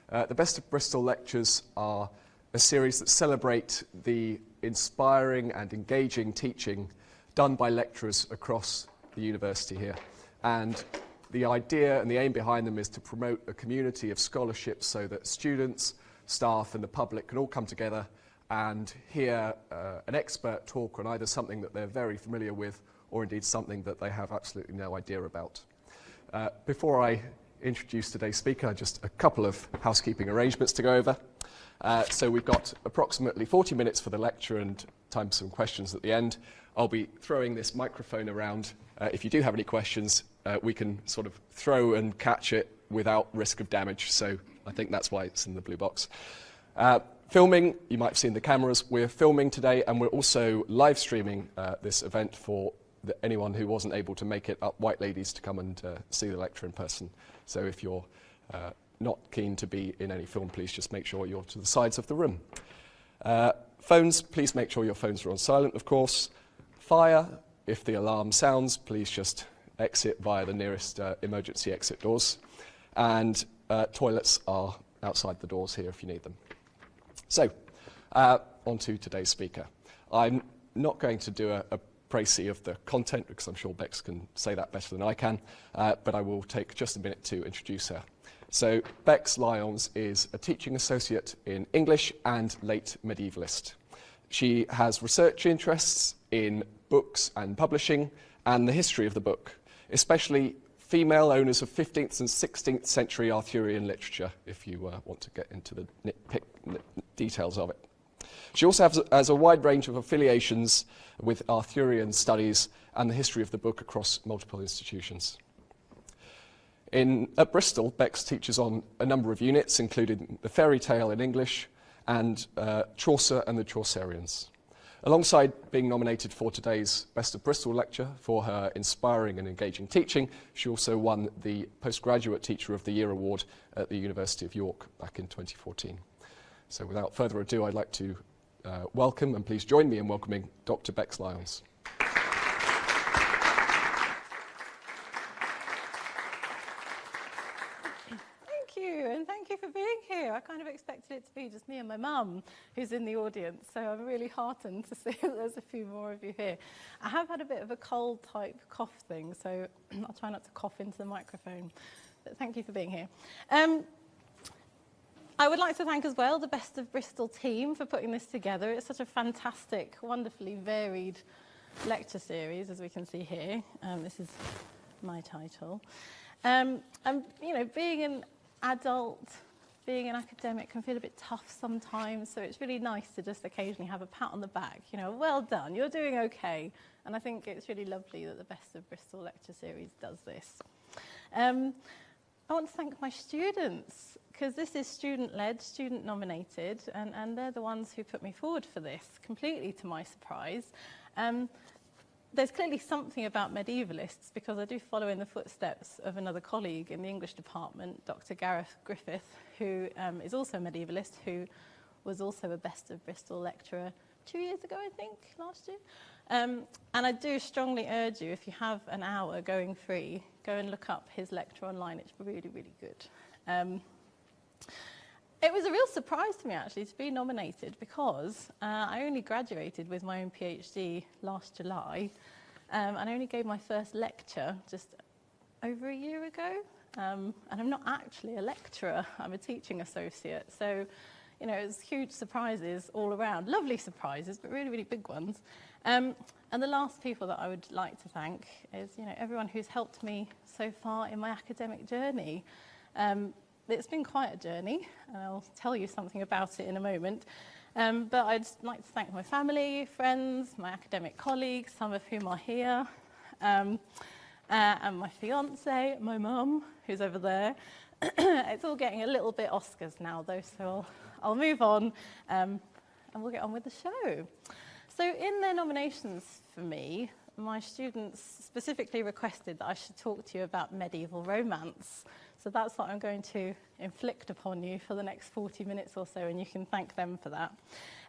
The Best of Bristol lectures are a series that celebrate the inspiring and engaging teaching done by lecturers across the university here. And the idea and the aim behind them is to promote a community of scholarship so that students, staff and the public can all come together and hear an expert talk on either something that they're very familiar with or indeed something that they have absolutely no idea about. Before I introduce today's speaker, just a couple of housekeeping arrangements to go over. So we've got approximately 40 minutes for the lecture and time for some questions at the end. I'll be throwing this microphone around. If you do have any questions, we can sort of throw and catch it without risk of damage. So I think that's why it's in the blue box. Filming, you might have seen the cameras. We're filming today and we're also live streaming this event for anyone who wasn't able to make it up white ladies to come and see the lecture in person. So if you're not keen to be in any film, please just make sure you're to the sides of the room. Phones, please make sure your phones are on silent, of course. Fire, if the alarm sounds, please just exit via the nearest emergency exit doors. And toilets are outside the doors here if you need them. So, on to today's speaker. I'm not going to do a précis of the content because I'm sure Bex can say that better than I can, but I will take just a minute to introduce her. So Bex Lyons is a teaching associate in English and late medievalist. She has research interests in books and publishing and the history of the book, especially female owners of 15th and 16th century Arthurian literature, if you want to get into the nitpick details of it. She also has a wide range of affiliations with Arthurian studies and the history of the book across multiple institutions. At Bristol, Bex teaches on a number of units, including the fairy tale in English and Chaucer and the Chaucerians. Alongside being nominated for today's Best of Bristol lecture for her inspiring and engaging teaching, she also won the Postgraduate Teacher of the Year award at the University of York back in 2014. So without further ado, I'd like to welcome, and please join me in welcoming Dr. Bex Lyons. Thank you for being here. I kind of expected it to be just me and my mum who's in the audience, so I'm really heartened to see that there's a few more of you here. I have had a bit of a cold type cough thing, so I'll try not to cough into the microphone, but thank you for being here. I would like to thank as well the Best of Bristol team for putting this together. It's such a fantastic, wonderfully varied lecture series, as we can see here. This is my title. And, you know, being an adult, being an academic can feel a bit tough sometimes, so it's really nice to just occasionally have a pat on the back, you know, well done, you're doing okay. And I think it's really lovely that the Best of Bristol lecture series does this. I want to thank my students, because this is student-led, student-nominated, and they're the ones who put me forward for this, completely to my surprise. There's clearly something about medievalists, because I do follow in the footsteps of another colleague in the English department, Dr. Gareth Griffith, who is also a medievalist, who was also a Best of Bristol lecturer 2 years ago, I think, last year. And I do strongly urge you, if you have an hour going free, go and look up his lecture online. It's really, really good. It was a real surprise to me, actually, to be nominated, because I only graduated with my own PhD last July, and I only gave my first lecture just over a year ago, and I'm not actually a lecturer, I'm a teaching associate, so, you know, it was huge surprises all around, lovely surprises, but really, really big ones. And the last people that I would like to thank is, you know, everyone who's helped me so far in my academic journey. It's been quite a journey, and I'll tell you something about it in a moment. But I'd like to thank my family, friends, my academic colleagues, some of whom are here, and my fiance, my mum, who's over there. It's all getting a little bit Oscars now, though, so I'll move on, and we'll get on with the show. So in their nominations for me, my students specifically requested that I should talk to you about medieval romance. So that's what I'm going to inflict upon you for the next 40 minutes or so, and you can thank them for that.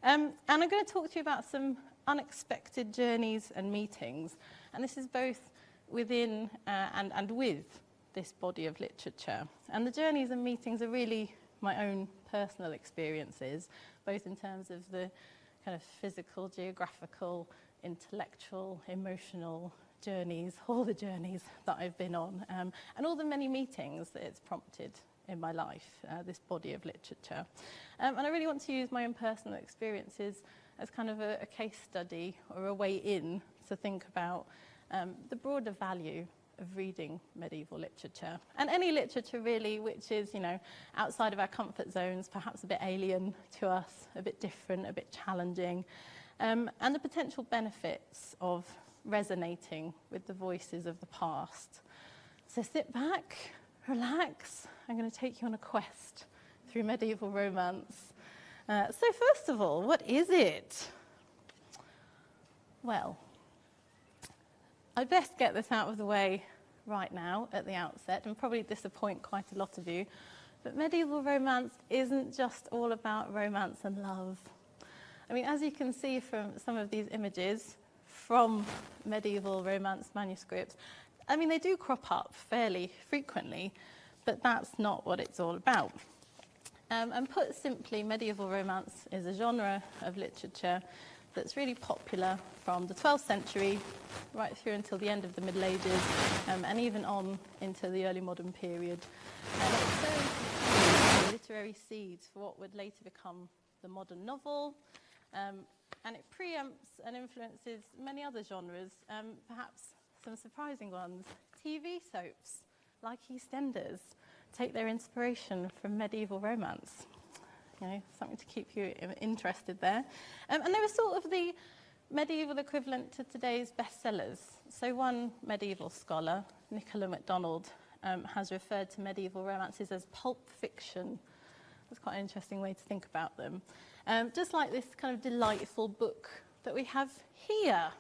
And I'm going to talk to you about some unexpected journeys and meetings, and this is both within and with this body of literature. And the journeys and meetings are really my own personal experiences, both in terms of the kind of physical, geographical, intellectual, emotional journeys, all the journeys that I've been on, and all the many meetings that it's prompted in my life, this body of literature. And I really want to use my own personal experiences as kind of a case study or a way in to think about the broader value of reading medieval literature, and any literature really which is, you know, outside of our comfort zones, perhaps a bit alien to us, a bit different, a bit challenging, and the potential benefits of resonating with the voices of the past. So sit back, relax. I'm going to take you on a quest through medieval romance. So first of all, what is it? Well, I'd best get this out of the way right now at the outset and probably disappoint quite a lot of you, but medieval romance isn't just all about romance and love. I mean, as you can see from some of these images from medieval romance manuscripts, I mean, they do crop up fairly frequently, but that's not what it's all about. And put simply, medieval romance is a genre of literature that's really popular from the 12th century right through until the end of the Middle Ages, and even on into the early modern period. And it sows literary seeds for what would later become the modern novel, and it preempts and influences many other genres, perhaps some surprising ones. TV soaps like EastEnders take their inspiration from medieval romance. You know, something to keep you interested there. And they were sort of the medieval equivalent to today's bestsellers. So one medieval scholar, Nicola MacDonald, has referred to medieval romances as pulp fiction. That's quite an interesting way to think about them. Just like this kind of delightful book that we have here,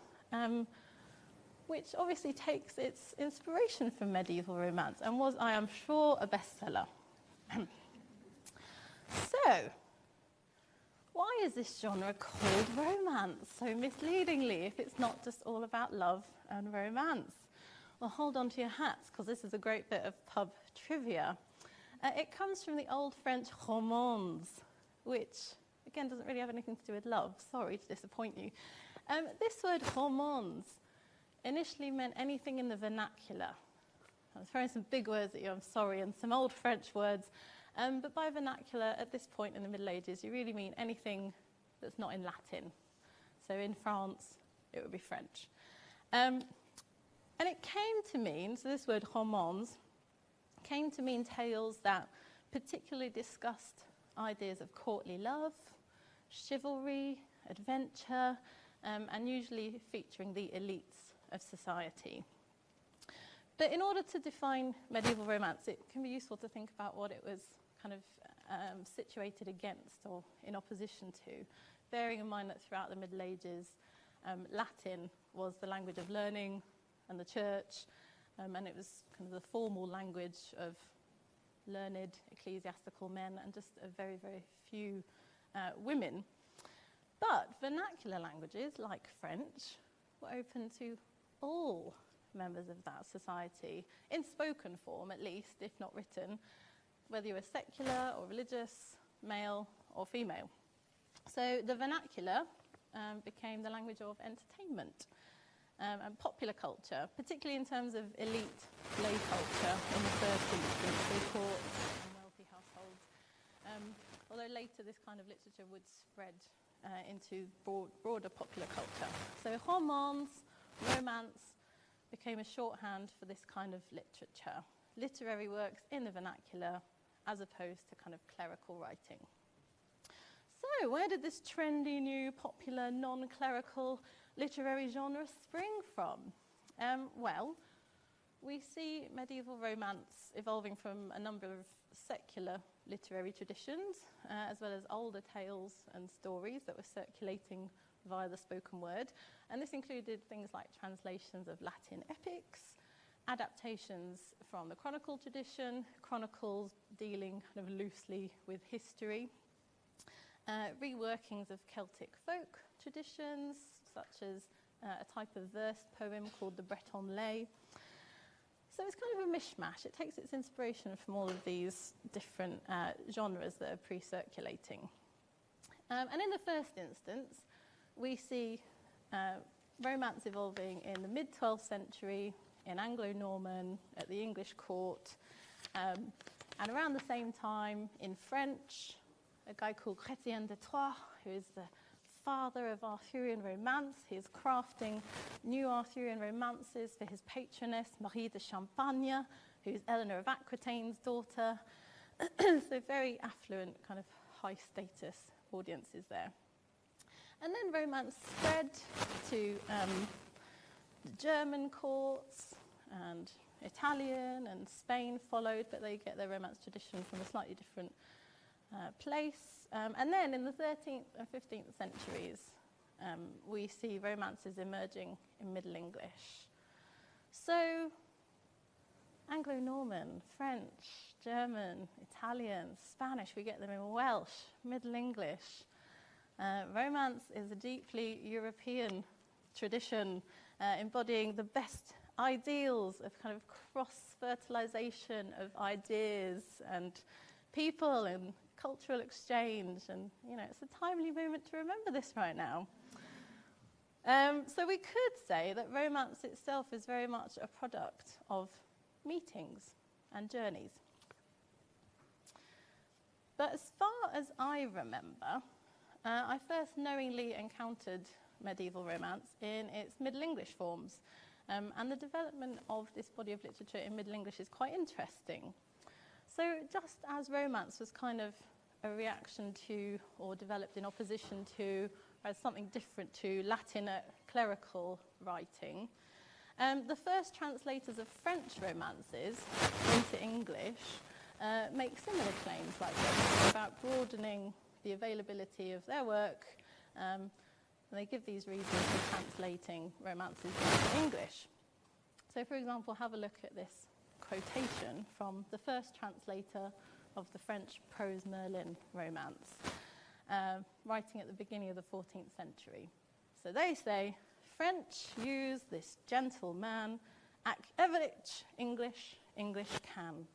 which obviously takes its inspiration from medieval romance and was, I am sure, a bestseller. So, why is this genre called romance so misleadingly if it's not just all about love and romance? Well, hold on to your hats, because this is a great bit of pub trivia. It comes from the Old French romance, which, again, doesn't really have anything to do with love. Sorry to disappoint you. This word romance initially meant anything in the vernacular. I'm throwing some big words at you, I'm sorry, and some old French words. But by vernacular, at this point in the Middle Ages, you really mean anything that's not in Latin. So in France, it would be French. And it came to mean, so this word romance, came to mean tales that particularly discussed ideas of courtly love, chivalry, adventure, and usually featuring the elites of society. But in order to define medieval romance, it can be useful to think about what it was kind of situated against or in opposition to, bearing in mind that throughout the Middle Ages, Latin was the language of learning and the church, and it was kind of the formal language of learned ecclesiastical men and just a very, very few women. But vernacular languages, like French, were open to all members of that society, in spoken form at least, if not written, whether you were secular or religious, male or female. So the vernacular became the language of entertainment and popular culture, particularly in terms of elite lay culture in the 13th century, courts and wealthy households. Although later this kind of literature would spread into broader popular culture. So romance became a shorthand for this kind of literature, literary works in the vernacular as opposed to kind of clerical writing. So where did this trendy, new, popular, non-clerical literary genre spring from? Well, we see medieval romance evolving from a number of secular literary traditions, as well as older tales and stories that were circulating via the spoken word. And this included things like translations of Latin epics, adaptations from the chronicle tradition, chronicles dealing kind of loosely with history, reworkings of Celtic folk traditions, such as a type of verse poem called the Breton lay. So it's kind of a mishmash. It takes its inspiration from all of these different genres that are pre-circulating. And in the first instance, we see romance evolving in the mid-12th century, in Anglo-Norman, at the English court, and around the same time in French, a guy called Chrétien de Troyes, who is the father of Arthurian romance. He is crafting new Arthurian romances for his patroness, Marie de Champagne, who is Eleanor of Aquitaine's daughter. So very affluent, kind of high-status audiences there. And then romance spread to the German courts, and Italian and Spain followed, but they get their romance tradition from a slightly different place. And then in the 13th and 15th centuries, we see romances emerging in Middle English. So Anglo-Norman, French, German, Italian, Spanish, we get them in Welsh, Middle English. Romance is a deeply European tradition, embodying the best ideals of kind of cross-fertilization of ideas and people and cultural exchange. And, you know, it's a timely moment to remember this right now. So we could say that romance itself is very much a product of meetings and journeys. But as far as I remember, I first knowingly encountered medieval romance in its Middle English forms. And the development of this body of literature in Middle English is quite interesting. So just as romance was kind of a reaction to, or developed in opposition to, as something different to Latin clerical writing, the first translators of French romances into English make similar claims like this about broadening the availability of their work. And they give these reasons for translating romances into English. So, for example, have a look at this quotation from the first translator of the French prose Merlin romance, writing at the beginning of the 14th century. So they say, French use this gentle man, ac everich English, English can.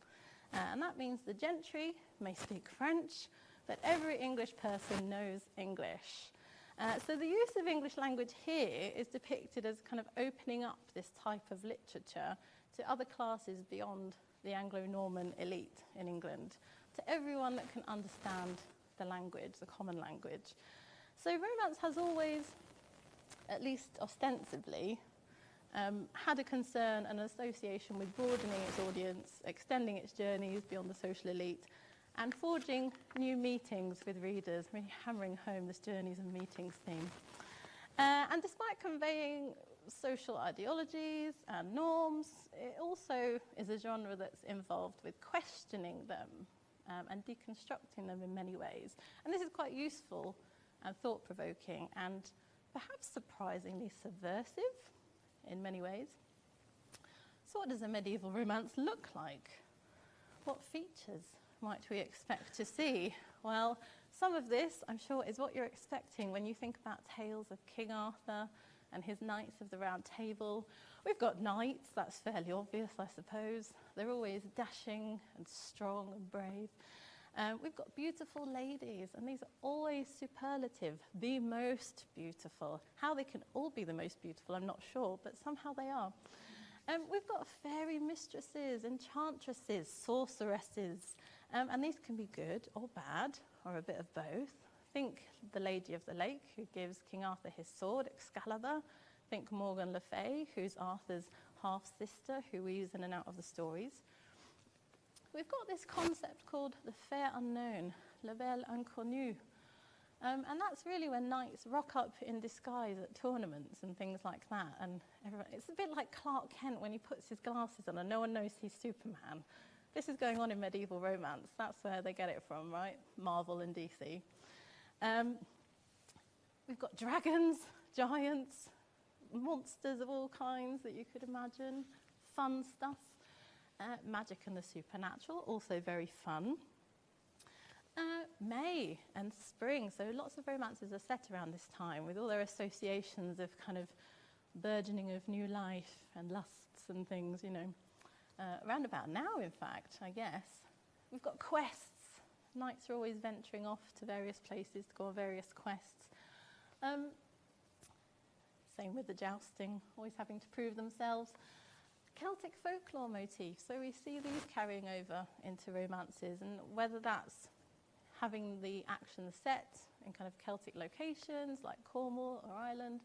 And that means the gentry may speak French, but every English person knows English. So the use of English language here is depicted as kind of opening up this type of literature to other classes beyond the Anglo-Norman elite in England, to everyone that can understand the language, the common language. So romance has always, at least ostensibly, had a concern and an association with broadening its audience, extending its journeys beyond the social elite, and forging new meetings with readers, really hammering home this journeys and meetings theme. And despite conveying social ideologies and norms, it also is a genre that's involved with questioning them and deconstructing them in many ways. And this is quite useful and thought-provoking and perhaps surprisingly subversive in many ways. So what does a medieval romance look like? What features might we expect to see? Well, some of this, I'm sure, is what you're expecting when you think about tales of King Arthur and his Knights of the Round Table. We've got knights, that's fairly obvious, I suppose. They're always dashing and strong and brave. We've got beautiful ladies, and these are always superlative, the most beautiful. How they can all be the most beautiful, I'm not sure, but somehow they are. We've got fairy mistresses, enchantresses, sorceresses, and these can be good or bad, or a bit of both. Think the Lady of the Lake, who gives King Arthur his sword, Excalibur. Think Morgan Le Fay, who's Arthur's half-sister, who weaves in and out of the stories. We've got this concept called the fair unknown, la belle inconnue. And that's really when knights rock up in disguise at tournaments and things like that. And it's a bit like Clark Kent when he puts his glasses on and no one knows he's Superman. This is going on in medieval romance. That's where they get it from, right? Marvel and DC. We've got dragons, giants, monsters of all kinds that you could imagine. Fun stuff. Magic and the supernatural, also very fun. May and spring, so lots of romances are set around this time with all their associations of kind of burgeoning of new life and lusts and things, you know. around about now, in fact, I guess. We've got quests. Knights are always venturing off to various places to go on various quests. Same with the jousting, always having to prove themselves. Celtic folklore motifs, so we see these carrying over into romances, and whether that's having the action set in kind of Celtic locations like Cornwall or Ireland,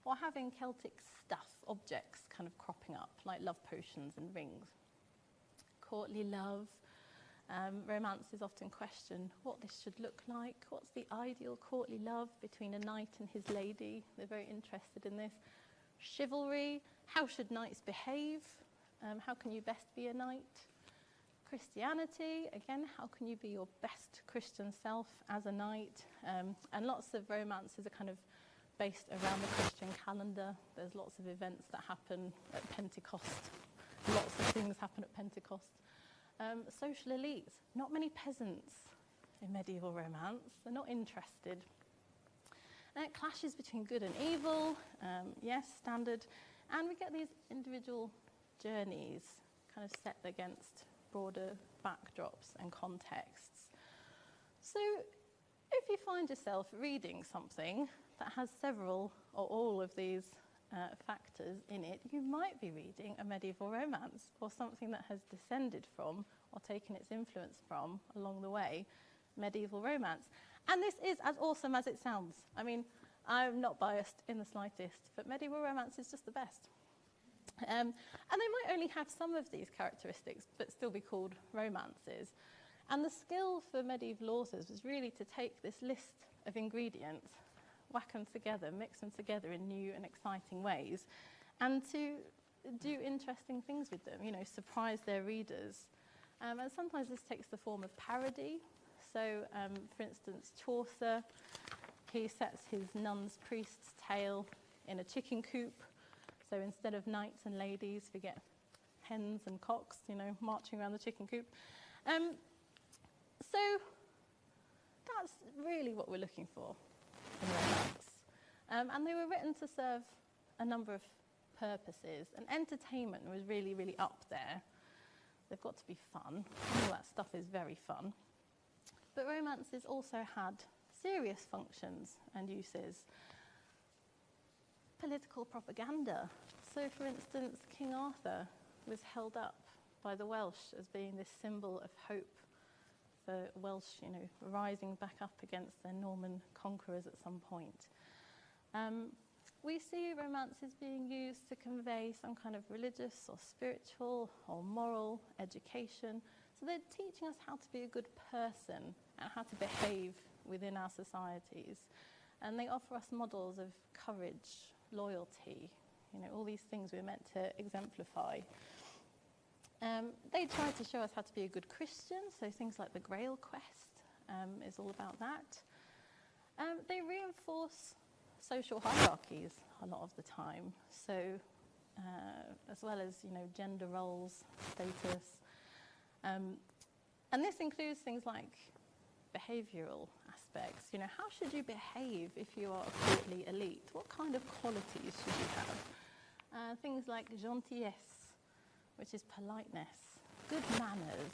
or having Celtic stuff, objects kind of cropping up, like love potions and rings. Courtly love. Romances often question what this should look like. What's the ideal courtly love between a knight and his lady? They're very interested in this. Chivalry. How should knights behave? How can you best be a knight? Christianity. Again, how can you be your best Christian self as a knight? And lots of romances are kind of based around the Christian calendar. There's lots of events that happen at Pentecost. Lots of things happen at Pentecost. Social elites. Not many peasants in medieval romance. They're not interested. Clashes between good and evil. Yes, standard. And we get these individual journeys kind of set against broader backdrops and contexts. So if you find yourself reading something that has several or all of these factors in it, you might be reading a medieval romance or something that has descended from or taken its influence from, along the way, medieval romance. And this is as awesome as it sounds. I mean, I'm not biased in the slightest, but medieval romance is just the best. And they might only have some of these characteristics, but still be called romances. And the skill for medieval authors was really to take this list of ingredients, whack them together, mix them together in new and exciting ways, and to do interesting things with them, you know, surprise their readers. And sometimes this takes the form of parody. So, for instance, Chaucer, he sets his nun's priest's tale in a chicken coop. So instead of knights and ladies, we get hens and cocks, you know, marching around the chicken coop. So that's really what we're looking for in romance. And they were written to serve a number of purposes. And entertainment was really, really up there. They've got to be fun. All that stuff is very fun. But romances also had serious functions and uses. Political propaganda. So, for instance, King Arthur was held up by the Welsh as being this symbol of hope for Welsh, you know, rising back up against their Norman conquerors at some point. We see romances being used to convey some kind of religious or spiritual or moral education. So they're teaching us how to be a good person and how to behave within our societies. And they offer us models of courage, loyalty, you know, all these things we're meant to exemplify. They try to show us how to be a good Christian, so things like the Grail Quest is all about that. They reinforce social hierarchies a lot of the time, so as well as, you know, gender roles, status. And this includes things like behavioural aspects. You know, how should you behave if you are a courtly elite? What kind of qualities should you have? Things like gentillesse, which is politeness, good manners,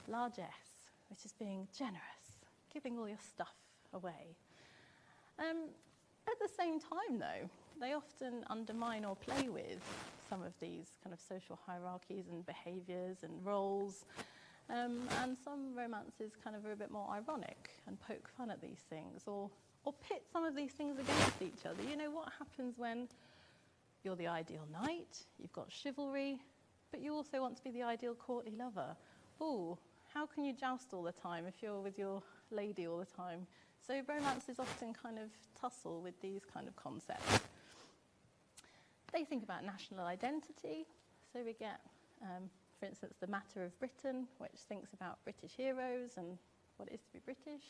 largesse, which is being generous, giving all your stuff away. At the same time, though, they often undermine or play with some of these kind of social hierarchies and behaviours and roles. And some romances kind of are a bit more ironic and poke fun at these things, or pit some of these things against each other. You know, what happens when you're the ideal knight, you've got chivalry, but you also want to be the ideal courtly lover? Ooh, how can you joust all the time if you're with your lady all the time? So romances often kind of tussle with these kind of concepts. They think about national identity. So we get, for instance, The Matter of Britain, which thinks about British heroes and what it is to be British.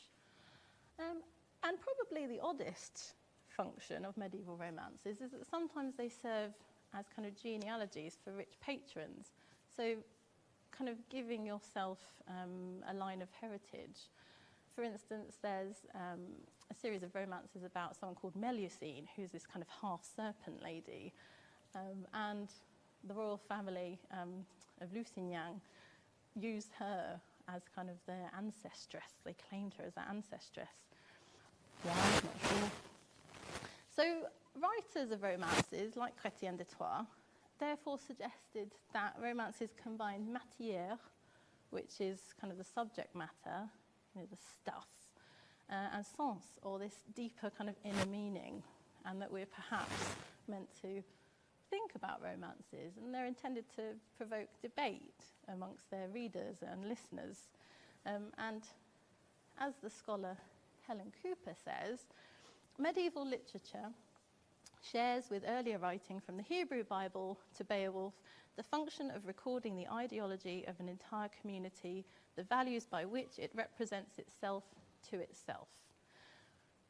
And probably the oddest function of medieval romances is that sometimes they serve as kind of genealogies for rich patrons. So kind of giving yourself a line of heritage. For instance, there's a series of romances about someone called Melusine, who's this kind of half-serpent lady. And the royal family of Lusignan used her as kind of their ancestress. They claimed her as their ancestress. Why? I'm not sure. So writers of romances, like Chrétien de Troyes, therefore suggested that romances combined matière, which is kind of the subject matter, the stuff, and sens, or this deeper kind of inner meaning, and that we're perhaps meant to think about romances, and they're intended to provoke debate amongst their readers and listeners. And as the scholar Helen Cooper says, medieval literature shares with earlier writing from the Hebrew Bible to Beowulf the function of recording the ideology of an entire community, the values by which it represents itself to itself.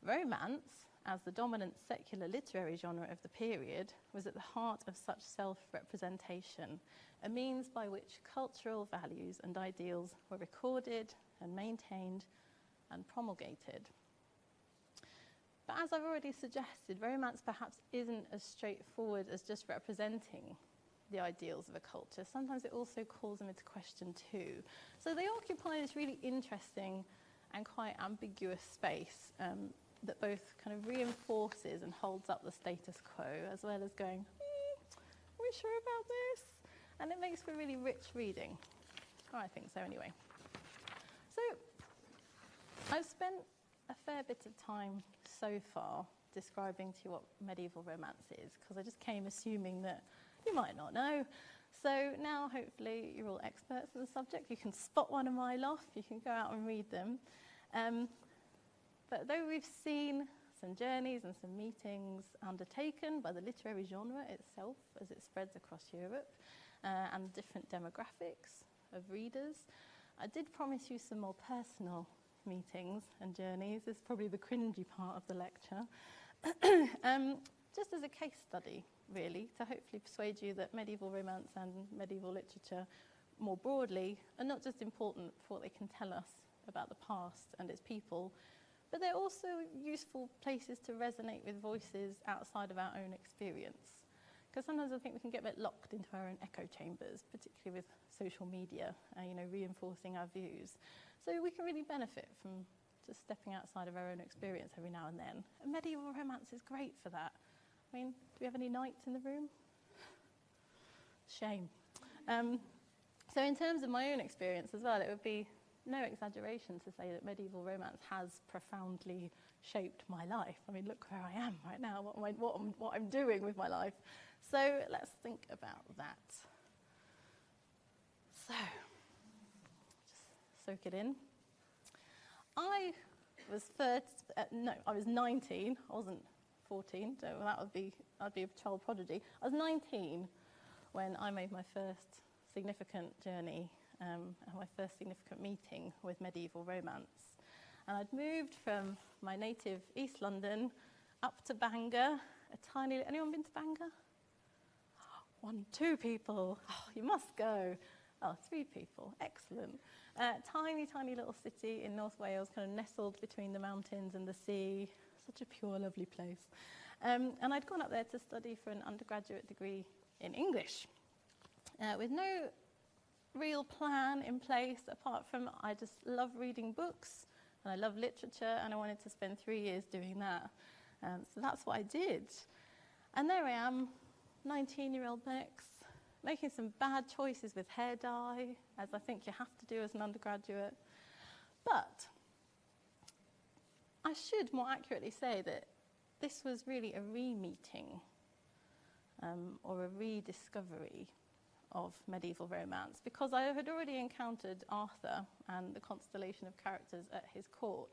Romance, as the dominant secular literary genre of the period, was at the heart of such self-representation, a means by which cultural values and ideals were recorded and maintained and promulgated. But as I've already suggested, romance perhaps isn't as straightforward as just representing the ideals of a culture. Sometimes it also calls them into question too. So they occupy this really interesting and quite ambiguous space that both kind of reinforces and holds up the status quo, as well as going, are we sure about this? And it makes for really rich reading. Oh, I think so anyway. So I've spent a fair bit of time so far describing to you what medieval romance is, because I just came assuming that you might not know. So now hopefully you're all experts in the subject. You can spot one a mile off, you can go out and read them. But though we've seen some journeys and some meetings undertaken by the literary genre itself as it spreads across Europe and different demographics of readers, I did promise you some more personal meetings and journeys. This is probably the cringy part of the lecture. Just as a case study, really, to hopefully persuade you that medieval romance and medieval literature more broadly are not just important for what they can tell us about the past and its people, but they're also useful places to resonate with voices outside of our own experience. Because sometimes I think we can get a bit locked into our own echo chambers, particularly with social media, reinforcing our views. So we can really benefit from just stepping outside of our own experience every now and then. And medieval romance is great for that. I mean, do we have any knights in the room? Shame. So in terms of my own experience as well, it would be no exaggeration to say that medieval romance has profoundly shaped my life. I mean, look where I am right now, what I'm doing with my life. So let's think about that. So, just soak it in. I was 19. I wasn't 14, so I'd be a child prodigy. I was 19 when I made my first significant journey, my first significant meeting with medieval romance. And I'd moved from my native East London up to Bangor, anyone been to Bangor? 1, 2 people. Oh, you must go. Oh, 3 people. Excellent. Tiny, tiny little city in North Wales, kind of nestled between the mountains and the sea. Such a pure, lovely place. And I'd gone up there to study for an undergraduate degree in English, with no real plan in place, apart from I just love reading books, and I love literature, and I wanted to spend 3 years doing that. So that's what I did. And there I am, 19-year-old Bex, making some bad choices with hair dye, as I think you have to do as an undergraduate. But I should more accurately say that this was really a re-meeting or a rediscovery of medieval romance, because I had already encountered Arthur and the constellation of characters at his court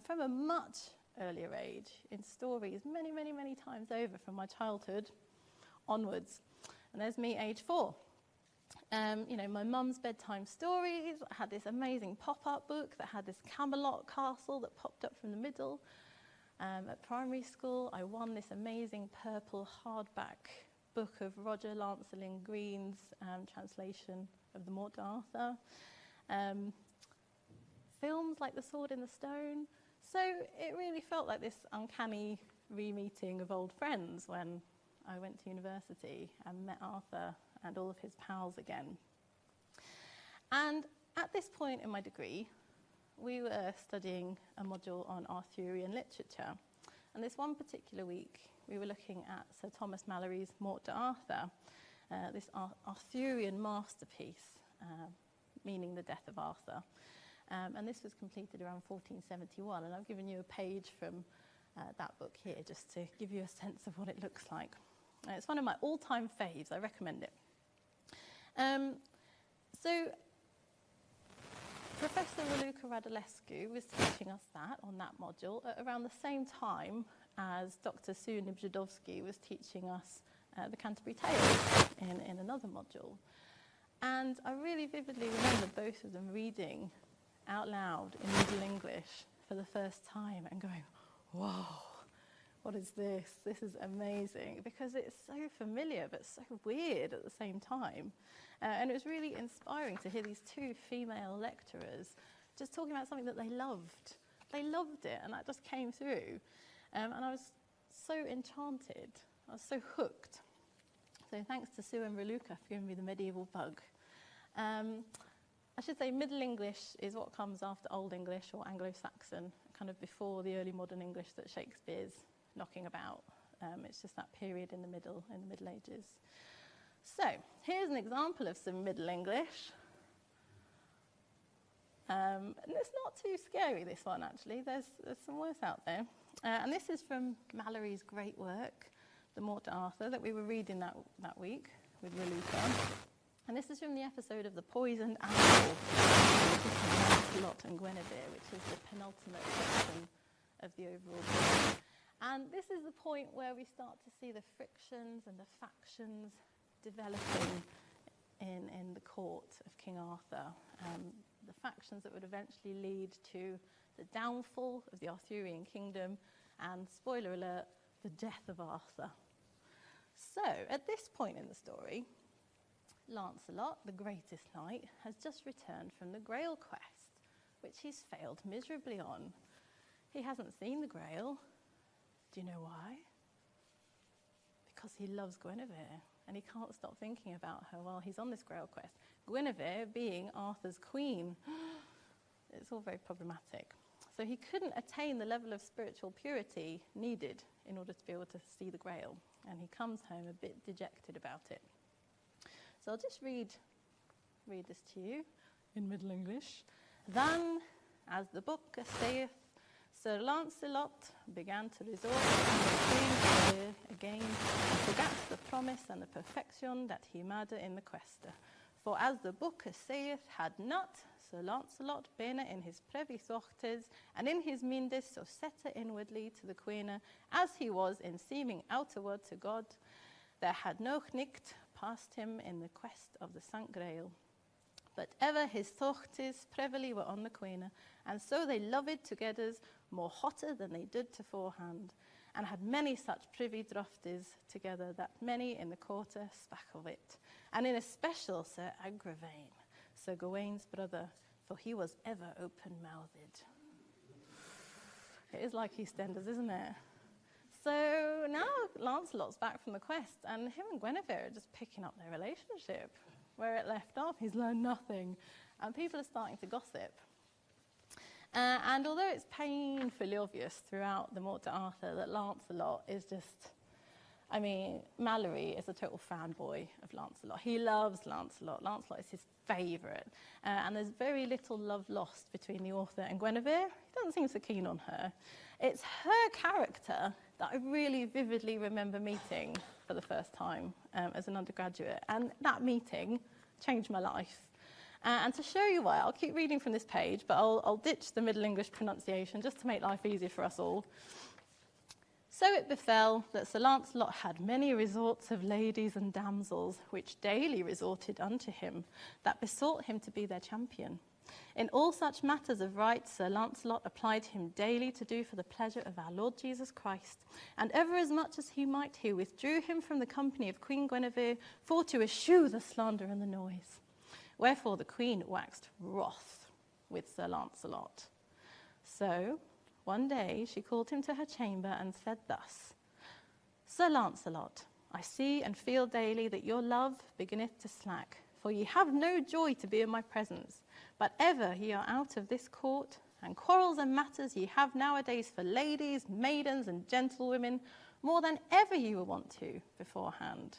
from a much earlier age in stories many, many, many times over from my childhood onwards. And there's me, age 4. My mum's bedtime stories. I had this amazing pop-up book that had this Camelot castle that popped up from the middle. At primary school, I won this amazing purple hardback book of Roger Lancelin Green's translation of the Morte d'Arthur. Films like The Sword in the Stone. So it really felt like this uncanny re-meeting of old friends when I went to university and met Arthur and all of his pals again. And at this point in my degree, we were studying a module on Arthurian literature. And this one particular week, we were looking at Sir Thomas Malory's Morte d'Arthur, this Arthurian masterpiece, meaning the death of Arthur. And this was completed around 1471. And I've given you a page from that book here just to give you a sense of what it looks like. It's one of my all-time faves. I recommend it. So Professor Raluca Radulescu was teaching us that on that module at around the same time as Dr. Sue Nibzhidowski was teaching us the Canterbury Tales in another module. And I really vividly remember both of them reading out loud in Middle English for the first time and going, whoa, what is this? This is amazing, because it's so familiar but so weird at the same time. And it was really inspiring to hear these two female lecturers just talking about something that they loved. They loved it, and that just came through. And I was so enchanted. I was so hooked. So thanks to Sue and Raluca for giving me the medieval bug. I should say Middle English is what comes after Old English or Anglo-Saxon, kind of before the early modern English that Shakespeare's knocking about. It's just that period in the Middle Ages. So here's an example of some Middle English. And it's not too scary, this one, actually. There's some worse out there. And this is from Malory's great work, The Morte d'Arthur, that we were reading that week with Raluca. And this is from the episode of The Poisoned Apple, Lancelot and Guinevere, which is the penultimate section of the overall book. And this is the point where we start to see the frictions and the factions developing in the court of King Arthur. The factions that would eventually lead to the downfall of the Arthurian kingdom and, spoiler alert, the death of Arthur. So, at this point in the story, Lancelot, the greatest knight, has just returned from the Grail quest, which he's failed miserably on. He hasn't seen the Grail. Do you know why? Because he loves Guinevere, and he can't stop thinking about her while he's on this Grail quest. Guinevere being Arthur's queen. It's all very problematic. So he couldn't attain the level of spiritual purity needed in order to be able to see the Grail, and he comes home a bit dejected about it. So I'll just read this to you in Middle English. Then, as the book saith, Sir Lancelot began to resort to the Queen again, and forgat the promise and the perfection that he made in the quest. For as the book saith, had not Sir Lancelot been in his privy sortes, and in his mindes so set inwardly to the Queen, as he was in seeming outward to God, there had no knicht passed him in the quest of the Sanct Grail. But ever his thoughts privily were on the Queen, and so they loved together more hotter than they did beforehand, and had many such privy draughts together that many in the quarter spake of it, and in especial Sir Agravaine, Sir Gawaine's brother, for he was ever open-mouthed. It is like EastEnders, isn't it? So now Lancelot's back from the quest, and him and Guinevere are just picking up their relationship. Where it left off, he's learned nothing, and people are starting to gossip. And although it's painfully obvious throughout the Morte d'Arthur that Lancelot is just, I mean, Malory is a total fanboy of Lancelot. He loves Lancelot. Lancelot is his favourite. And there's very little love lost between the author and Guinevere. He doesn't seem so keen on her. It's her character that I really vividly remember meeting for the first time as an undergraduate. And that meeting changed my life. And to show you why, I'll keep reading from this page, but I'll ditch the Middle English pronunciation just to make life easier for us all. So it befell that Sir Lancelot had many resorts of ladies and damsels, which daily resorted unto him, that besought him to be their champion. In all such matters of right, Sir Lancelot applied him daily to do for the pleasure of our Lord Jesus Christ, and ever as much as he might, he withdrew him from the company of Queen Guinevere, for to eschew the slander and the noise. Wherefore the Queen waxed wroth with Sir Lancelot. So one day she called him to her chamber and said thus, Sir Lancelot, I see and feel daily that your love beginneth to slack, for ye have no joy to be in my presence, but ever ye are out of this court, and quarrels and matters ye have nowadays for ladies, maidens, and gentlewomen, more than ever ye were wont to beforehand.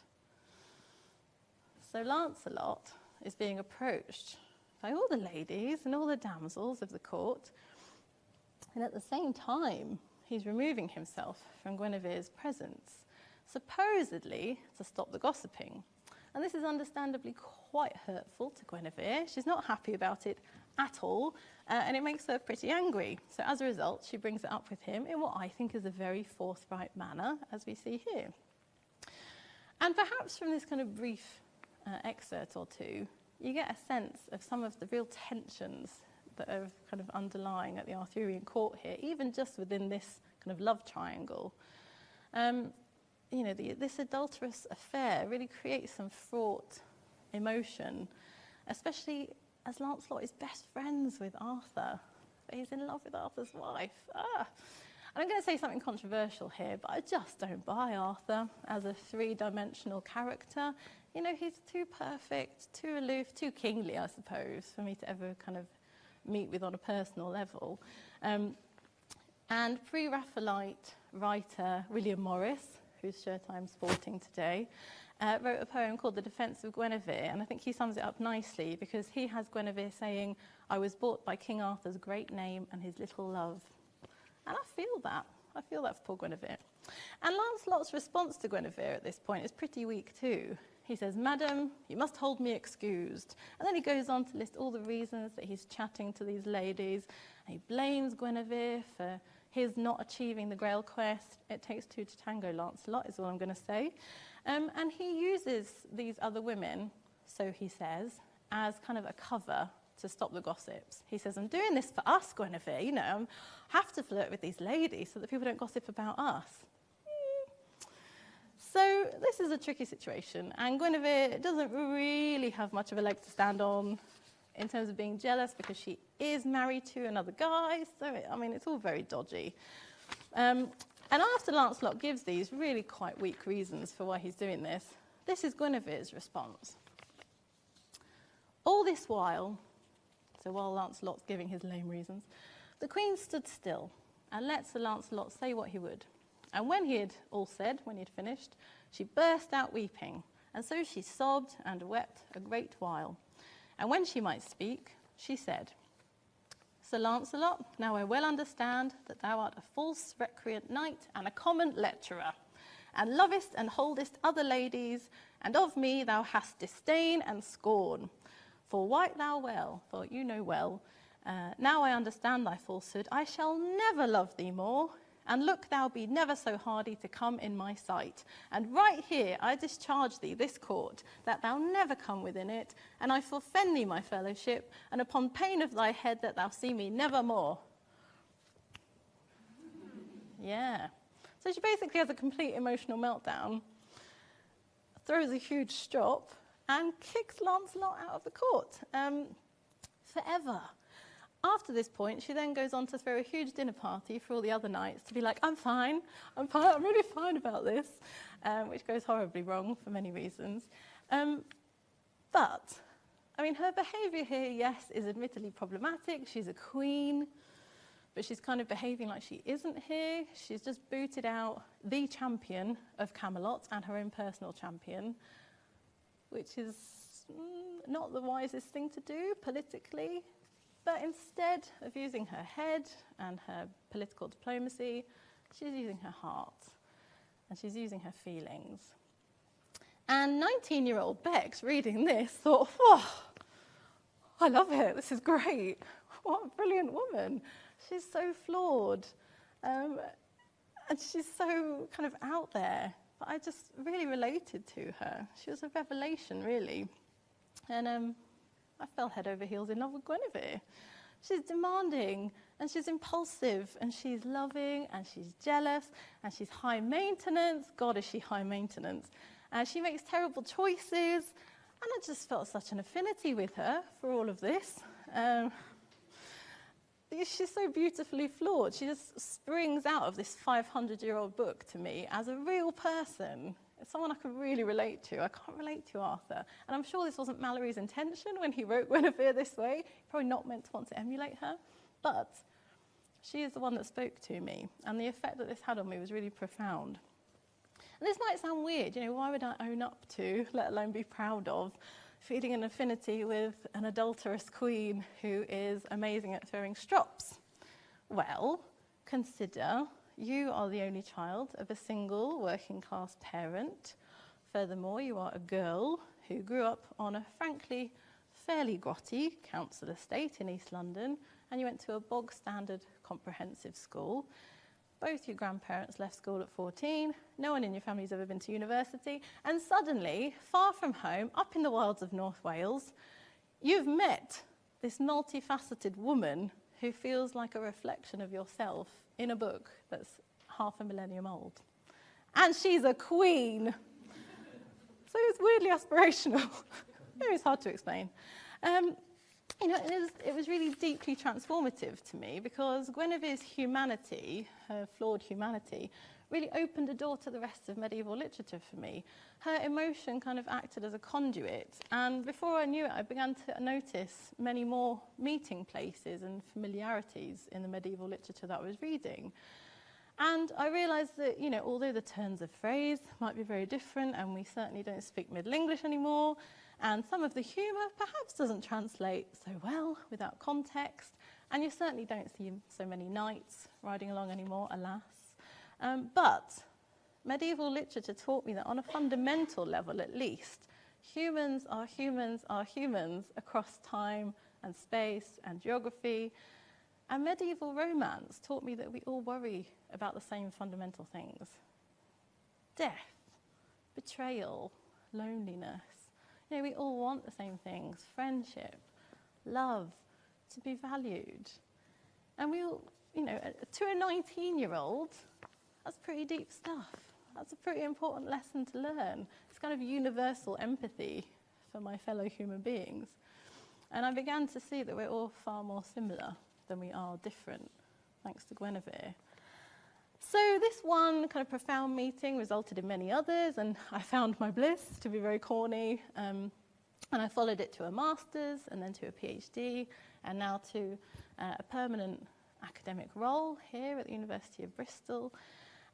So Lancelot is being approached by all the ladies and all the damsels of the court, and at the same time, he's removing himself from Guinevere's presence, supposedly to stop the gossiping. And this is understandably quite hurtful to Guinevere. She's not happy about it at all, and it makes her pretty angry. So as a result, she brings it up with him in what I think is a very forthright manner, as we see here. And perhaps from this kind of brief excerpt or two, you get a sense of some of the real tensions that are kind of underlying at the Arthurian court here, even just within this kind of love triangle. This adulterous affair really creates some fraught emotion, especially as Lancelot is best friends with Arthur, but he's in love with Arthur's wife. And I'm going to say something controversial here, but I just don't buy Arthur as a three-dimensional character. You know, he's too perfect, too aloof, too kingly, I suppose, for me to ever kind of meet with on a personal level. And pre-Raphaelite writer William Morris, whose shirt I'm sporting today, wrote a poem called The Defence of Guinevere, and I think he sums it up nicely because he has Guinevere saying, "I was bought by King Arthur's great name and his little love." And I feel that for poor Guinevere. And Lancelot's response to Guinevere at this point is pretty weak too. He says, "Madam, you must hold me excused." And then he goes on to list all the reasons that he's chatting to these ladies, and he blames Guinevere for his not achieving the Grail quest. It takes two to tango, Lancelot, is all I'm going to say. And he uses these other women, so he says, as kind of a cover to stop the gossips. He says, "I'm doing this for us, Guinevere. You know, I have to flirt with these ladies so that people don't gossip about us." So this is a tricky situation, and Guinevere doesn't really have much of a leg to stand on in terms of being jealous because she is married to another guy. So, it's all very dodgy. And after Lancelot gives these really quite weak reasons for why he's doing this is Guinevere's response. All this while, so while Lancelot's giving his lame reasons, the queen stood still and let Sir Lancelot say what he would. And when he had finished, she burst out weeping, and so she sobbed and wept a great while. And when she might speak, she said, "Sir Lancelot, now I well understand that thou art a false recreant knight and a common lecturer, and lovest and holdest other ladies, and of me thou hast disdain and scorn. For wite thou well, for you know well, now I understand thy falsehood, I shall never love thee more, and look thou be never so hardy to come in my sight. And right here I discharge thee this court, that thou never come within it, and I forfend thee my fellowship, and upon pain of thy head that thou see me never more." Yeah. So she basically has a complete emotional meltdown, throws a huge strop, and kicks Lancelot out of the court forever. After this point, she then goes on to throw a huge dinner party for all the other knights to be like, I'm really fine about this, which goes horribly wrong for many reasons. But her behaviour here, yes, is admittedly problematic. She's a queen, but she's kind of behaving like she isn't here. She's just booted out the champion of Camelot and her own personal champion, which is not the wisest thing to do politically. But instead of using her head and her political diplomacy, she's using her heart and she's using her feelings. And 19-year-old Bex, reading this, thought, "Oh, I love it. This is great. What a brilliant woman. She's so flawed. And she's so kind of out there." But I just really related to her. She was a revelation, really. And I fell head over heels in love with Guinevere. She's demanding, and she's impulsive, and she's loving, and she's jealous, and she's high maintenance. God, is she high maintenance. And she makes terrible choices, and I just felt such an affinity with her for all of this. She's so beautifully flawed. She just springs out of this 500-year-old book to me as a real person It's someone I could really relate to. I can't relate to Arthur. And I'm sure this wasn't Malory's intention when he wrote Guinevere this way. Probably not meant to want to emulate her. But she is the one that spoke to me. And the effect that this had on me was really profound. And this might sound weird. You know, why would I own up to, let alone be proud of, feeling an affinity with an adulterous queen who is amazing at throwing strops? Well, consider you are the only child of a single working-class parent. Furthermore, you are a girl who grew up on a frankly fairly grotty council estate in East London, and you went to a bog-standard comprehensive school. Both your grandparents left school at 14, no one in your family's ever been to university, and suddenly, far from home, up in the wilds of North Wales, you've met this multifaceted woman who feels like a reflection of yourself in a book that's half a millennium old. And she's a queen. So it's weirdly aspirational. Maybe it's hard to explain. You know, it was really deeply transformative to me because Guinevere's humanity, her flawed humanity, really opened a door to the rest of medieval literature for me. Her emotion kind of acted as a conduit, and before I knew it, I began to notice many more meeting places and familiarities in the medieval literature that I was reading. And I realised that, you know, although the turns of phrase might be very different, and we certainly don't speak Middle English anymore, and some of the humour perhaps doesn't translate so well without context, and you certainly don't see so many knights riding along anymore, alas. But medieval literature taught me that on a fundamental level at least, humans are humans are humans across time and space and geography. And medieval romance taught me that we all worry about the same fundamental things. Death, betrayal, loneliness. You know, we all want the same things: friendship, love, to be valued. And we all, you know, to a 19-year-old, that's pretty deep stuff. That's a pretty important lesson to learn. It's kind of universal empathy for my fellow human beings. And I began to see that we're all far more similar than we are different, thanks to Guinevere. So this one kind of profound meeting resulted in many others, and I found my bliss, to be very corny, and I followed it to a master's, and then to a PhD, and now to a permanent academic role here at the University of Bristol.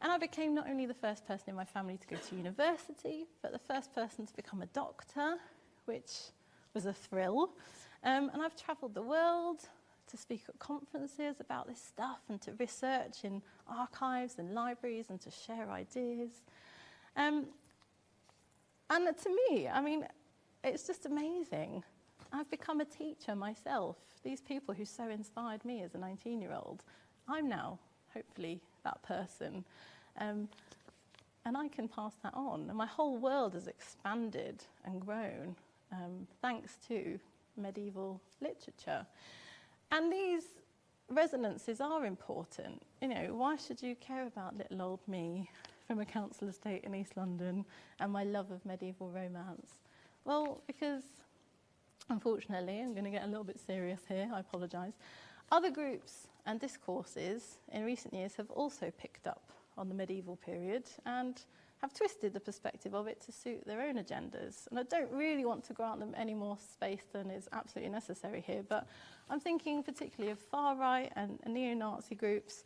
And I became not only the first person in my family to go to university, but the first person to become a doctor, which was a thrill. And I've travelled the world to speak at conferences about this stuff and to research in archives and libraries and to share ideas. And to me, I mean, it's just amazing. I've become a teacher myself. These people who so inspired me as a 19-year-old, I'm now, hopefully, that person. And I can pass that on. And my whole world has expanded and grown thanks to medieval literature. And these resonances are important. You know, why should you care about little old me from a council estate in East London and my love of medieval romance? Well, because, unfortunately, I'm going to get a little bit serious here, I apologise, other groups and discourses in recent years have also picked up on the medieval period and have twisted the perspective of it to suit their own agendas. And I don't really want to grant them any more space than is absolutely necessary here, but I'm thinking particularly of far-right and neo-Nazi groups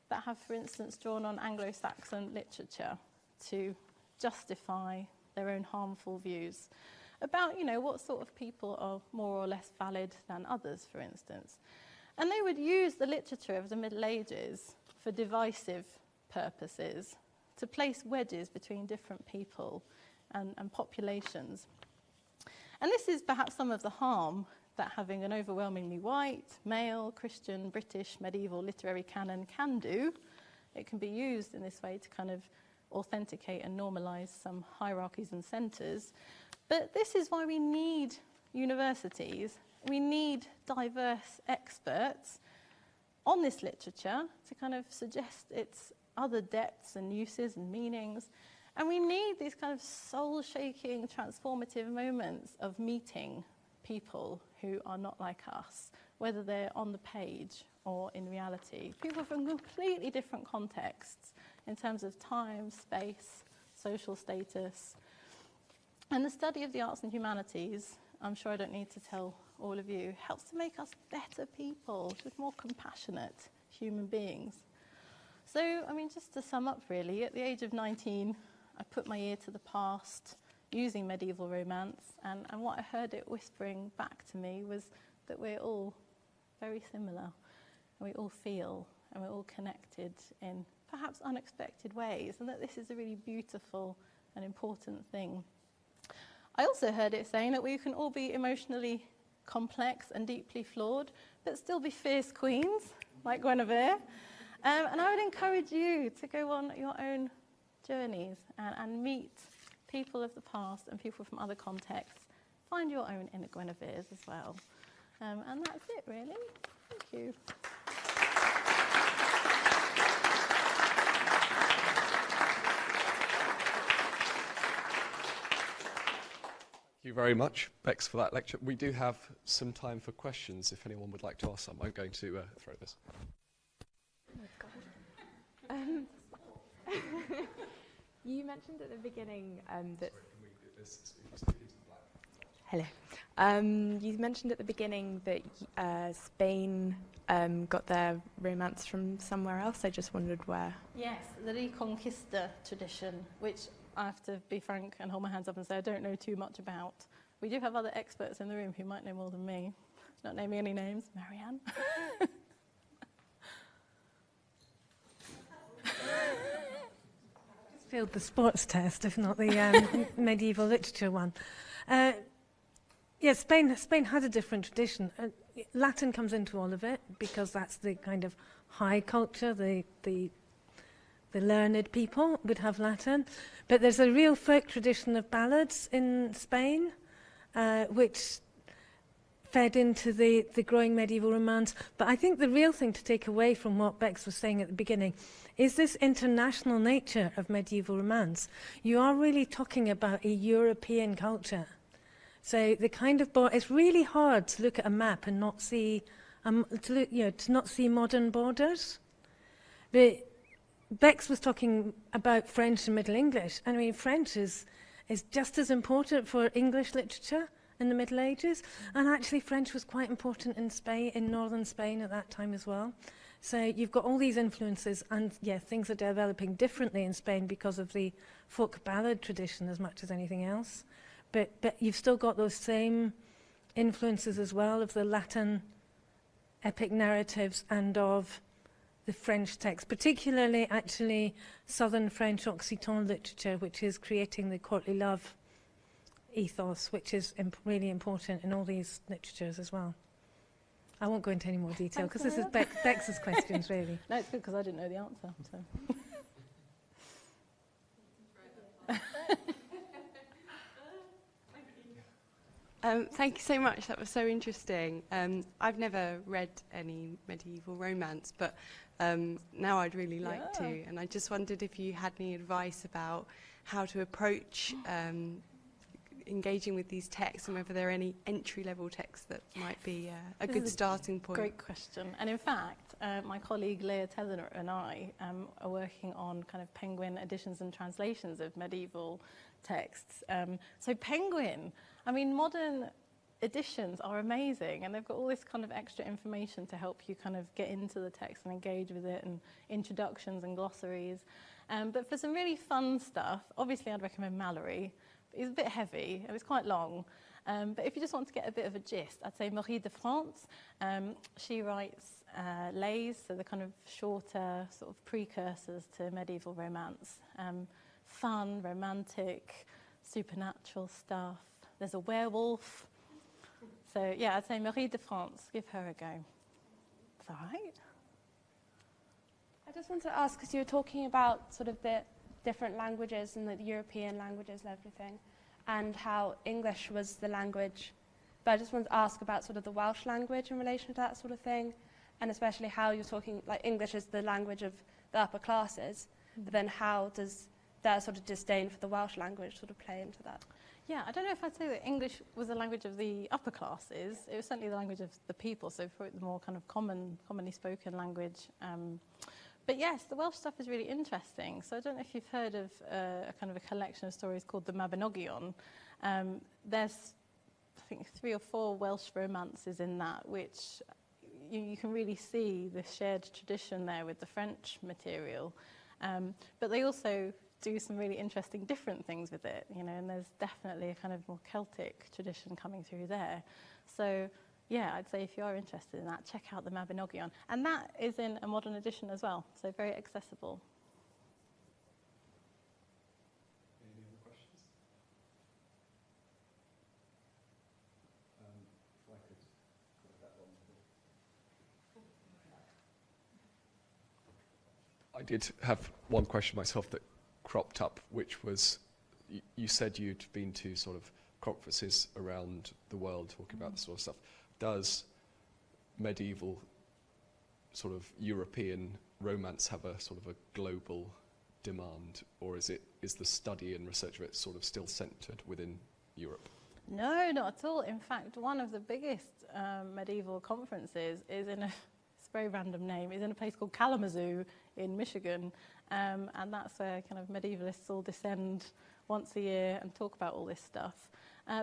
that have, for instance, drawn on Anglo-Saxon literature to justify their own harmful views about, you know, what sort of people are more or less valid than others, for instance. And they would use the literature of the Middle Ages for divisive purposes, to place wedges between different people and populations. And this is perhaps some of the harm that having an overwhelmingly white, male, Christian, British, medieval literary canon can do. It can be used in this way to kind of authenticate and normalise some hierarchies and centres. But this is why we need universities. We need diverse experts on this literature to kind of suggest its other depths and uses and meanings. And we need these kind of soul-shaking, transformative moments of meeting people who are not like us, whether they're on the page or in reality. People from completely different contexts in terms of time, space, social status. And the study of the arts and humanities, I'm sure I don't need to tell all of you, helps to make us better people, just more compassionate human beings. So, I mean, just to sum up really, at the age of 19, I put my ear to the past using medieval romance, and what I heard it whispering back to me was that we're all very similar, and we all feel, and we're all connected in perhaps unexpected ways, and that this is a really beautiful and important thing. I also heard it saying that we can all be emotionally complex and deeply flawed, but still be fierce queens, like Guinevere. And I would encourage you to go on your own journeys and meet people of the past and people from other contexts. Find your own inner Guineveres as well. And that's it, really. Thank you. Thank you very much, Bex, for that lecture. We do have some time for questions if anyone would like to ask some. I'm going to throw this. You mentioned at the beginning that... Sorry, can we get this speak into the black? Hello. You mentioned at the beginning that Spain got their romance from somewhere else. I just wondered where. Yes, the Reconquista tradition, which I have to be frank and hold my hands up and say I don't know too much about. We do have other experts in the room who might know more than me. Not naming any names. Marianne? Failed the sports test, if not the medieval literature one. Yes, Spain had a different tradition. Latin comes into all of it because that's the kind of high culture, the learned people would have Latin. But there's a real folk tradition of ballads in Spain, which fed into the growing medieval romance. But I think the real thing to take away from what Bex was saying at the beginning is this international nature of medieval romance. You are really talking about a European culture. So the kind of it's really hard to look at a map and not see to not see modern borders. But Bex was talking about French and Middle English. I mean, French is just as important for English literature in the Middle Ages, and actually French was quite important in Spain, in northern Spain at that time as well. So you've got all these influences, and yeah, things are developing differently in Spain because of the folk ballad tradition as much as anything else. But you've still got those same influences as well of the Latin epic narratives and of the French text, particularly actually Southern French Occitan literature, which is creating the courtly love ethos, which is really important in all these literatures as well. I won't go into any more detail because this is Bex's questions, really. No, it's good because I didn't know the answer. So. Thank you so much. That was so interesting. I've never read any medieval romance, but now I'd really like to. And I just wondered if you had any advice about how to approach engaging with these texts and whether there are any entry-level texts that might be a good starting point. Great question. And in fact, my colleague Leah Teller and I are working on kind of Penguin editions and translations of medieval texts. So Penguin, I mean, modern editions are amazing, and they've got all this kind of extra information to help you kind of get into the text and engage with it, and introductions and glossaries. But for some really fun stuff, obviously I'd recommend Mallory. It's a bit heavy, and it's quite long. But if you just want to get a bit of a gist, I'd say Marie de France. She writes lays, so the kind of shorter sort of precursors to medieval romance. Fun, romantic, supernatural stuff. There's a werewolf. So yeah, I'd say Marie de France. Give her a go. It's all right. I just want to ask, because you were talking about sort of the different languages and the European languages and everything, and how English was the language. But I just wanted to ask about sort of the Welsh language in relation to that sort of thing, and especially how you're talking, like English is the language of the upper classes, but then how does that sort of disdain for the Welsh language sort of play into that? Yeah, I don't know if I'd say that English was the language of the upper classes. It was certainly the language of the people, so for the more kind of commonly spoken language. But yes, the Welsh stuff is really interesting. So I don't know if you've heard of a kind of a collection of stories called the Mabinogion. There's, I think, 3 or 4 Welsh romances in that, which you can really see the shared tradition there with the French material. But they also do some really interesting different things with it, you know, and there's definitely a kind of more Celtic tradition coming through there. So yeah, I'd say if you are interested in that, check out the Mabinogion. And that is in a modern edition as well, so very accessible. Any other questions? If I could put that one. I did have one question myself that cropped up, which was, you said you'd been to sort of conferences around the world talking about this sort of stuff. Does medieval sort of European romance have a sort of a global demand, or is the study and research of it sort of still centred within Europe? No, not at all. In fact, one of the biggest medieval conferences is in a very random name, is in a place called Kalamazoo in Michigan, and that's where kind of medievalists all descend once a year and talk about all this stuff.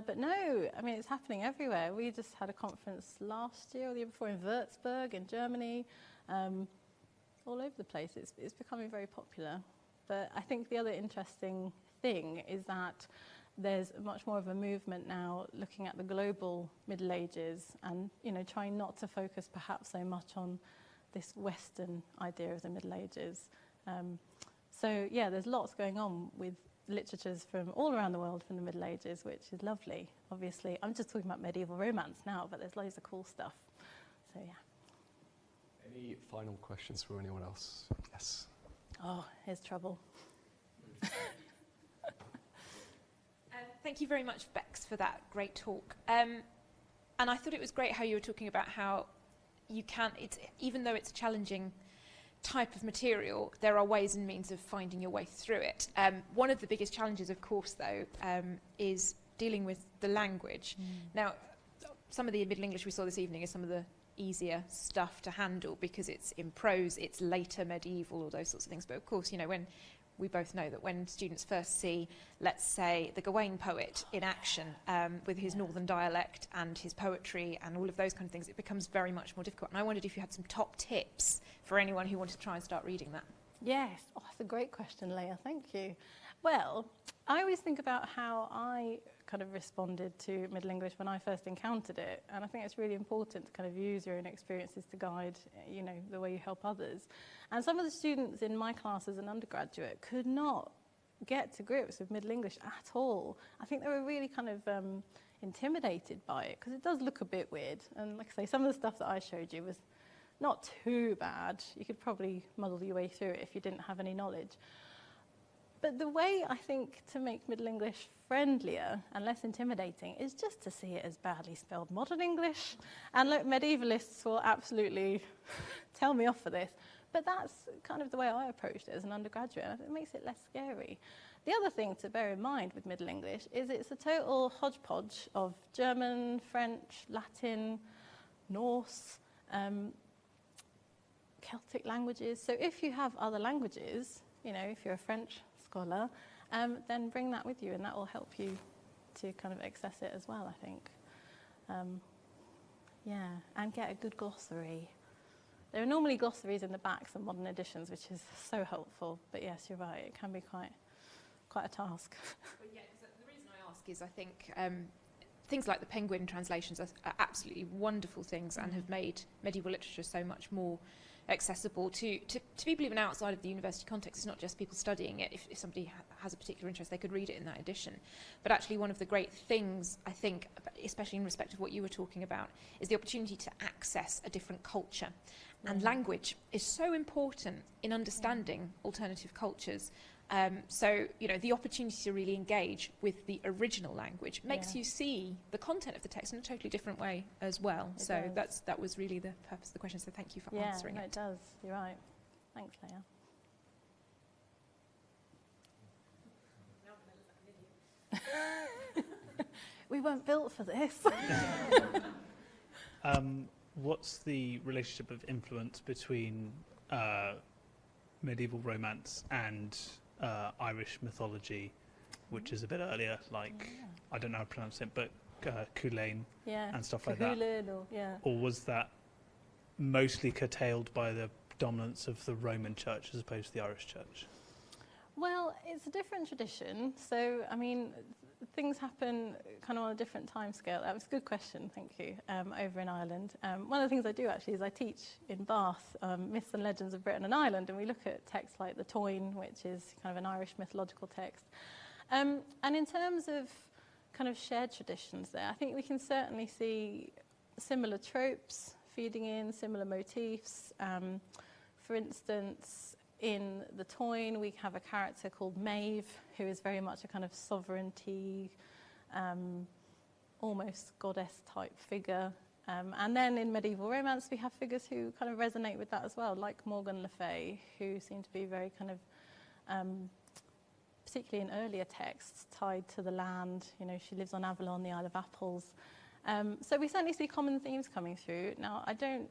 But no, I mean, it's happening everywhere. We just had a conference last year or the year before in Würzburg in Germany, all over the place. It's becoming very popular. But I think the other interesting thing is that there's much more of a movement now looking at the global Middle Ages and, you know, trying not to focus perhaps so much on this Western idea of the Middle Ages. So yeah, there's lots going on with literatures from all around the world from the Middle Ages, which is lovely. Obviously, I'm just talking about medieval romance now, but there's loads of cool stuff. So yeah. Any final questions for anyone else? Yes. Oh, here's trouble. Thank you very much, Bex, for that great talk. And I thought it was great how you were talking about how you can, even though it's a challenging type of material, there are ways and means of finding your way through it. One of the biggest challenges, of course, though, is dealing with the language. Now, some of the Middle English we saw this evening is some of the easier stuff to handle because it's in prose, it's later medieval, all those sorts of things. But of course, you know, when we both know that when students first see, let's say, the Gawain poet in action with his northern dialect and his poetry and all of those kind of things, it becomes very much more difficult. And I wondered if you had some top tips for anyone who wanted to try and start reading that. Yes, oh, that's a great question, Leah, thank you. Well, I always think about how I kind of responded to Middle English when I first encountered it, and I think it's really important to kind of use your own experiences to guide, you know, the way you help others. And some of the students in my class as an undergraduate could not get to grips with Middle English at all. I think they were really kind of intimidated by it because it does look a bit weird, and like I say, some of the stuff that I showed you was not too bad. You could probably muddle your way through it if you didn't have any knowledge. But the way, I think, to make Middle English friendlier and less intimidating is just to see it as badly spelled modern English. And look, medievalists will absolutely tell me off for this, but that's kind of the way I approached it as an undergraduate, and it makes it less scary. The other thing to bear in mind with Middle English is it's a total hodgepodge of German, French, Latin, Norse, Celtic languages. So if you have other languages, you know, if you're a French scholar, then bring that with you, and that will help you to kind of access it as well, I think. Yeah, and get a good glossary. There are normally glossaries in the backs of modern editions, which is so helpful. But yes, you're right, it can be quite a task. Well, yeah, the reason I ask is I think things like the Penguin translations are absolutely wonderful things and have made medieval literature so much more accessible to people even outside of the university context. It's not just people studying it. If somebody has a particular interest, they could read it in that edition. But actually one of the great things, I think, especially in respect of what you were talking about, is the opportunity to access a different culture. And language is so important in understanding alternative cultures. So, you know, the opportunity to really engage with the original language makes you see the content of the text in a totally different way as well. That was really the purpose of the question, so thank you for answering it. Yeah, it does. You're right. Thanks, Leah. We weren't built for this. What's the relationship of influence between medieval romance and Irish mythology, which is a bit earlier, like, I don't know how to pronounce it, but Culain and stuff like that? Or was that mostly curtailed by the dominance of the Roman Church as opposed to the Irish Church? Well, it's a different tradition. So, I mean, things happen kind of on a different time scale. That was a good question, thank you, over in Ireland. One of the things I do actually is I teach in Bath Myths and Legends of Britain and Ireland, and we look at texts like the Toyn, which is kind of an Irish mythological text. And in terms of kind of shared traditions there, I think we can certainly see similar tropes feeding in, similar motifs. For instance, in the Toyn, we have a character called Maeve, who is very much a kind of sovereignty, almost goddess-type figure. And then in medieval romance, we have figures who kind of resonate with that as well, like Morgan Le Fay, who seem to be very kind of, particularly in earlier texts, tied to the land. You know, she lives on Avalon, the Isle of Apples. So we certainly see common themes coming through. Now, I don't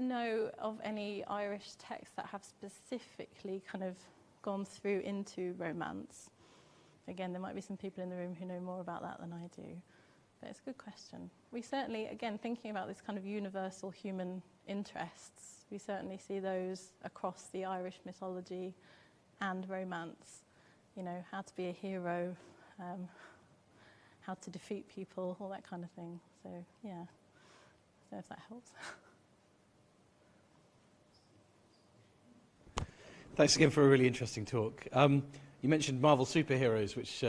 know of any Irish texts that have specifically kind of gone through into romance. Again, there might be some people in the room who know more about that than I do, but it's a good question. We certainly, again, thinking about this kind of universal human interests, we certainly see those across the Irish mythology and romance. You know, how to be a hero, how to defeat people, all that kind of thing. So, yeah, I don't know if that helps. Thanks again for a really interesting talk. You mentioned Marvel superheroes, which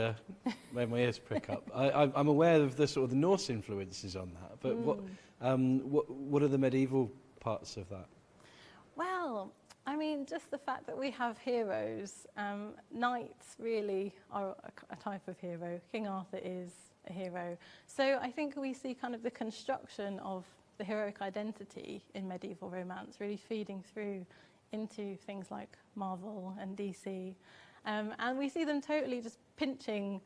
made my ears prick up. I'm aware of the sort of the Norse influences on that, but what are the medieval parts of that? Well, I mean, just the fact that we have heroes. Knights really are a type of hero. King Arthur is a hero. So I think we see kind of the construction of the heroic identity in medieval romance really feeding through into things like Marvel and DC. And we see them totally just pinching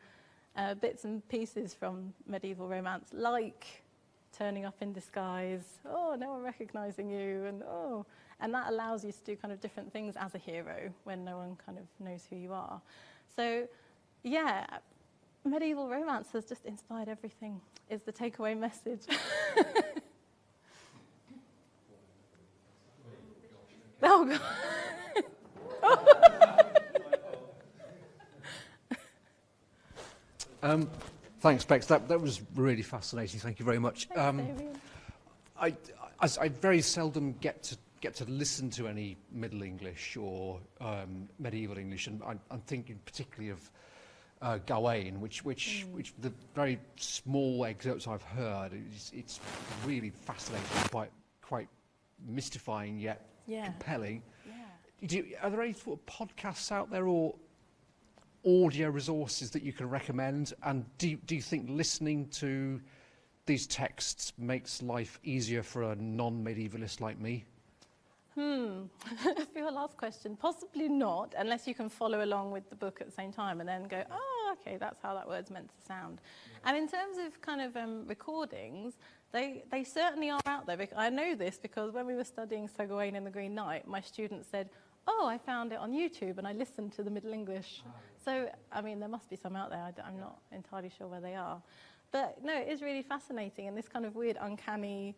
bits and pieces from medieval romance, like turning up in disguise, oh, no one recognizing you, and that allows you to do kind of different things as a hero when no one kind of knows who you are. So, yeah, medieval romance has just inspired everything, is the takeaway message. Oh, God. Thanks, Bex. That was really fascinating. Thank you very much. I very seldom get to listen to any Middle English or medieval English, and I'm thinking particularly of Gawain, which the very small excerpts I've heard, it's really fascinating, quite mystifying yet compelling. Are there any sort of podcasts out there or audio resources that you can recommend? And do you think listening to these texts makes life easier for a non-medievalist like me? For your last question, possibly not, unless you can follow along with the book at the same time and then go, oh, okay, that's how that word's meant to sound. And in terms of kind of recordings, they certainly are out there. I know this because when we were studying Sir Gawain and the Green Knight, my students said, oh, I found it on YouTube and I listened to the Middle English. So, I mean, there must be some out there. I'm not entirely sure where they are. But no, it is really fascinating, and this kind of weird, uncanny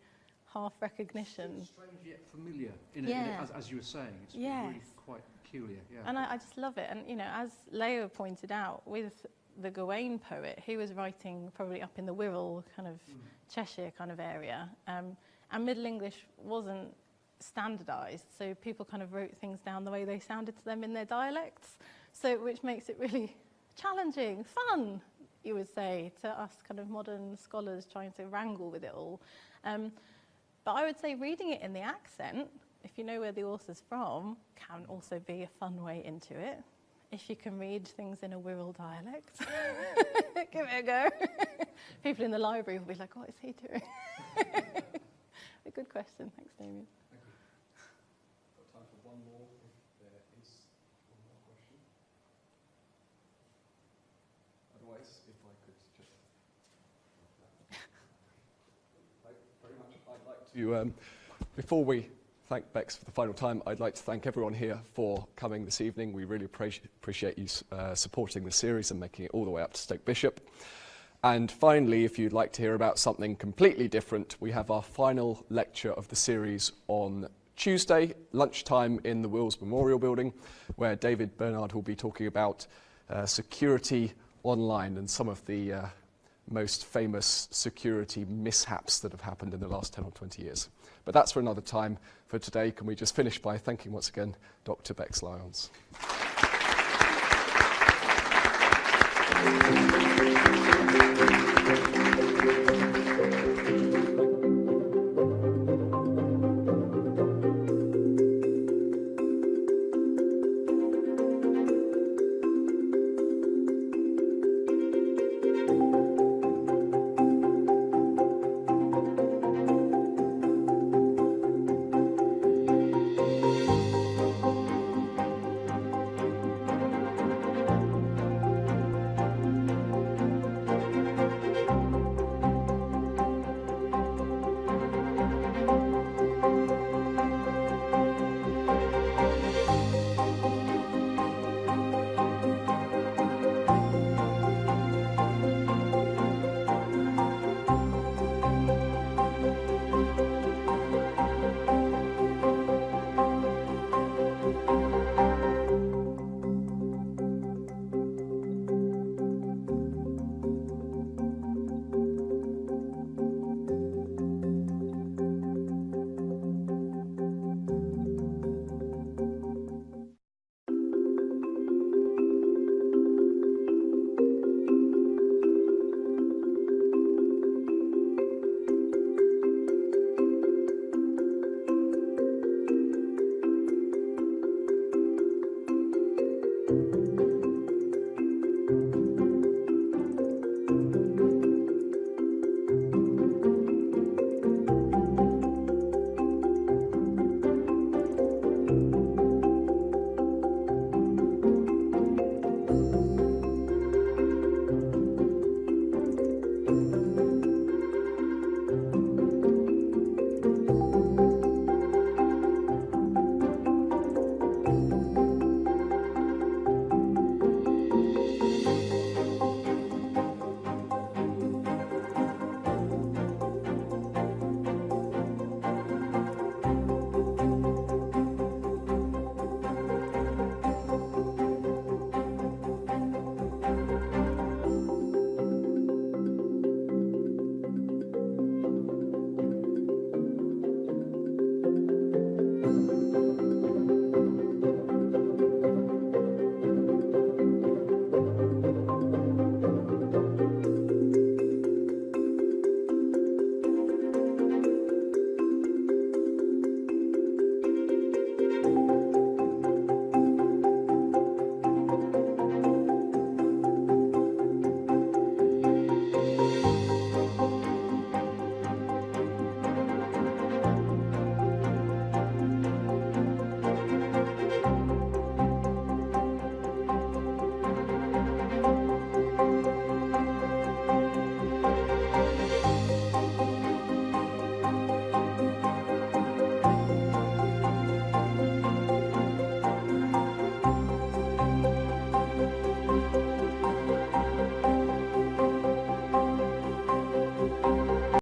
half recognition. It's strange yet familiar, as you were saying. It's really quite peculiar. Yeah. And I just love it. And, you know, as Leo pointed out, with the Gawain poet, he was writing probably up in the Wirral, kind of Cheshire kind of area. And Middle English wasn't standardised, so people kind of wrote things down the way they sounded to them in their dialects, so which makes it really challenging, fun, you would say, to us kind of modern scholars trying to wrangle with it all. But I would say reading it in the accent, if you know where the author's from, can also be a fun way into it. If you can read things in a Wirral dialect, give it a go. People in the library will be like, what is he doing? A good question. Thanks, Damien. Thank you. Got time for one more, if there is one more question. Otherwise, if I could just... Very much. I'd like to, before we thank Bex for the final time, I'd like to thank everyone here for coming this evening. We really appreciate you supporting the series and making it all the way up to Stoke Bishop. And finally, if you'd like to hear about something completely different, we have our final lecture of the series on Tuesday, lunchtime in the Wills Memorial Building, where David Bernard will be talking about security online and some of the most famous security mishaps that have happened in the last 10 or 20 years. But that's for another time. For today, can we just finish by thanking once again Dr. Bex Lyons.